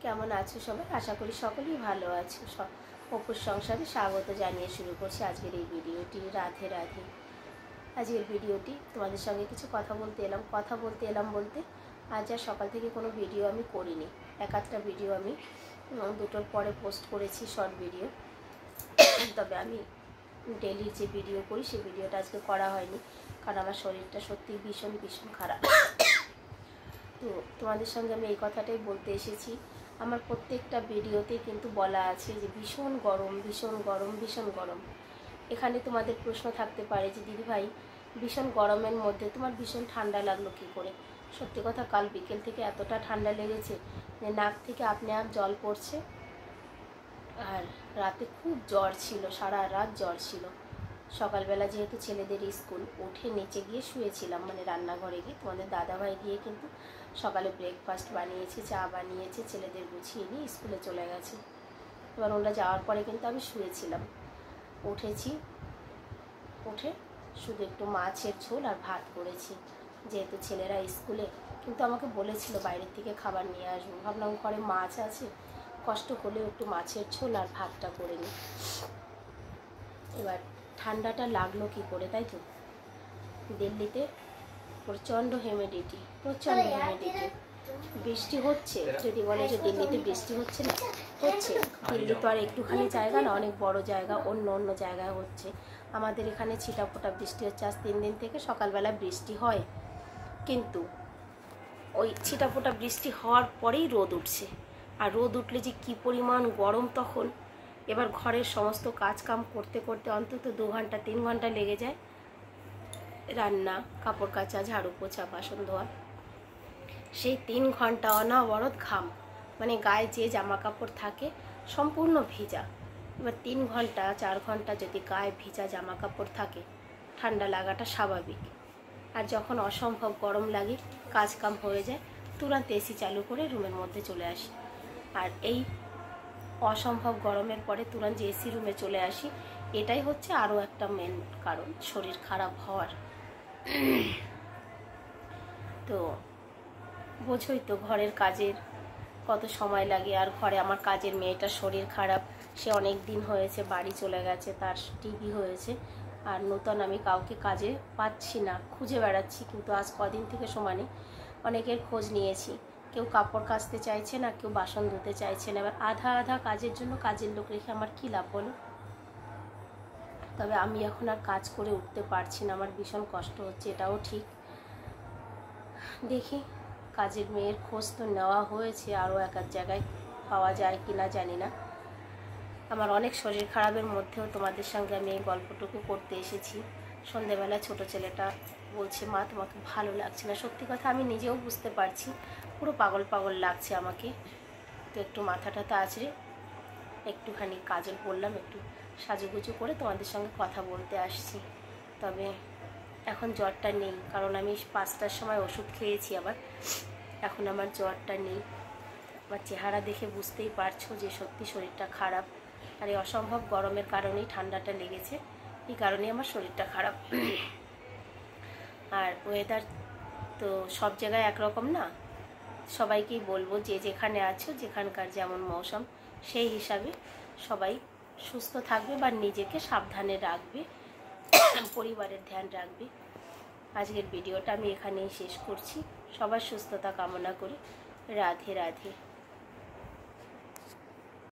কেমন আছো সবাই? আশা করি সকলেই ভালো আছো। অপুর সংসারে স্বাগত জানিয়ে শুরু করছি আজকের এই ভিডিওটি। রাধে রাধে। আজকের ভিডিওটি তোমাদের সঙ্গে কিছু কথা বলতে এলাম বলতে আজ আর সকাল থেকে কোনো ভিডিও আমি করিনি। এক আধটা ভিডিও আমি দুটোর পরে পোস্ট করেছি, শর্ট ভিডিও। তবে আমি ডেইলি যে ভিডিও করি সেই ভিডিওটা আজকে করা হয়নি, কারণ আমার শরীরটা সত্যি ভীষণ খারাপ। তো তোমাদের সঙ্গে আমি এই কথাটাই বলতে এসেছি। আমার প্রত্যেকটা ভিডিওতে কিন্তু বলা আছে যে ভীষণ গরম। এখানে তোমাদের প্রশ্ন থাকতে পারে যে দিদিভাই, ভীষণ গরমের মধ্যে তোমার ভীষণ ঠান্ডা লাগলো কী করে? সত্যি কথা, কাল বিকেল থেকে এতটা ঠান্ডা লেগেছে যে নাক থেকে আপনি আর জল পড়ছে। আর রাতে খুব জ্বর ছিল, সারা রাত জ্বর ছিল। সকালবেলা যেহেতু ছেলেদের স্কুল, উঠে নিচে গিয়ে শুয়েছিলাম, মানে রান্নাঘরে গিয়ে। তোমাদের দাদাভাই গিয়ে কিন্তু সকালে ব্রেকফাস্ট বানিয়েছে, চা বানিয়েছে, ছেলেদের গুছিয়ে নিয়ে স্কুলে চলে গেছে। এবার ওরা যাওয়ার পরে কিন্তু আমি শুয়েছিলাম। উঠেছি, উঠে শুধু একটু মাছের ঝোল আর ভাত করেছি, যেহেতু ছেলেরা স্কুলে। কিন্তু আমাকে বলেছিল বাইরের থেকে খাবার নিয়ে আসবো। ভাবলাম ঘরে মাছ আছে, কষ্ট হলেও একটু মাছের ঝোল আর ভাতটা করে নিই। এবার ঠান্ডাটা লাগলো কি করে, তাই তো? দিল্লিতে প্রচণ্ড হিউমিডিটি। বৃষ্টি হচ্ছে, যদি বলে যে দিল্লিতে বৃষ্টি হচ্ছে না, হচ্ছে। দিল্লি তো আর একটুখানি জায়গা না, অনেক বড় জায়গা, অন্য জায়গায় হচ্ছে। আমাদের এখানে ছিটাফোটা বৃষ্টি হচ্ছে। আজ 3 দিন থেকে সকালবেলা বৃষ্টি হয়, কিন্তু ওই ছিটাফোটা বৃষ্টি হওয়ার পরেই রোদ উঠছে। আর রোদ উঠলে যে কী পরিমাণ গরম তখন। এবার ঘরের সমস্ত কাজকাম করতে করতে অন্তত 2 ঘন্টা 3 ঘন্টা লেগে যায়। রান্না, কাপড় কাচা, ঝাড়ু পোছা, বাসন ধোয়া, সেই 3 ঘন্টা অনবরত ঘাম। মানে গায়ে যে জামা কাপড় থাকে সম্পূর্ণ ভিজা। এবার 3 ঘন্টা 4 ঘন্টা যদি গায়ে ভিজা জামা কাপড় থাকে, ঠান্ডা লাগাটা স্বাভাবিক। আর যখন অসম্ভব গরম লাগে, কাজকাম হয়ে যায়, তুরন্ত এসি চালু করে রুমের মধ্যে চলে আসি। আর এই অসম্ভব গরমের পরে তুরন্ত যে এসি রুমে চলে আসি, এটাই হচ্ছে আরও একটা মেন কারণ শরীর খারাপ হওয়ার। তো বোঝোই তো ঘরের কাজের কত সময় লাগে। আর ঘরে আমার কাজের মেয়েটার শরীর খারাপ, সে অনেক দিন হয়েছে বাড়ি চলে গেছে, তার টিবি হয়েছে। আর নতুন আমি কাউকে কাজে পাচ্ছি না, খুঁজে বেড়াচ্ছি। কিন্তু আজ কদিন থেকে সমানে অনেকের খোঁজ নিয়েছি, কেউ কাপড় কাচতে চাইছে না, কেউ বাসন ধুতে চাইছে না। এবার আধা কাজের জন্য কাজের লোক রেখে আমার কী লাভ বলো? তবে আমি এখন আর কাজ করে উঠতে পারছি না, আমার ভীষণ কষ্ট হচ্ছে, এটাও ঠিক। দেখি, কাজের মেয়ের খোঁজ তো নেওয়া হয়েছে, আরও এক জায়গায় পাওয়া যায় কি না জানি না। আমার অনেক শরীর খারাপের মধ্যেও তোমাদের সঙ্গে আমি এই গল্পটুকু করতে এসেছি। সন্ধেবেলা ছোট ছেলেটা বলছে, মা তোমাকে ভালো লাগছে না। সত্যি কথা, আমি নিজেও বুঝতে পারছি, পুরো পাগল লাগছে আমাকে। তো একটু মাথাটা আঁচড়ে একটুখানি কাজল পরলাম, একটু সাজুগুজু করে তোমাদের সঙ্গে কথা বলতে আসছি। তবে এখন জ্বরটা নেই, কারণ আমি 5টার সময় ওষুধ খেয়েছি। আবার এখন আমার জ্বরটা নেই। আমার চেহারা দেখে বুঝতেই পারছো যে সত্যি শরীরটা খারাপ। আর এই অসম্ভব গরমের কারণেই ঠান্ডাটা লেগেছে, এই কারণেই আমার শরীরটা খারাপ। আর ওয়েদার তো সব জায়গায় একরকম না। সবাইকেই বলবো যে যেখানে আছো, যেখানকার যেমন মৌসুম, সেই হিসাবে সবাই সুস্থ থাকবে বা নিজেকে সাবধানে রাখবে, পরিবারের ধ্যান রাখবে। আজকের ভিডিওটা আমি এখানেই শেষ করছি। সবার সুস্থতা কামনা করি। রাধে রাধে।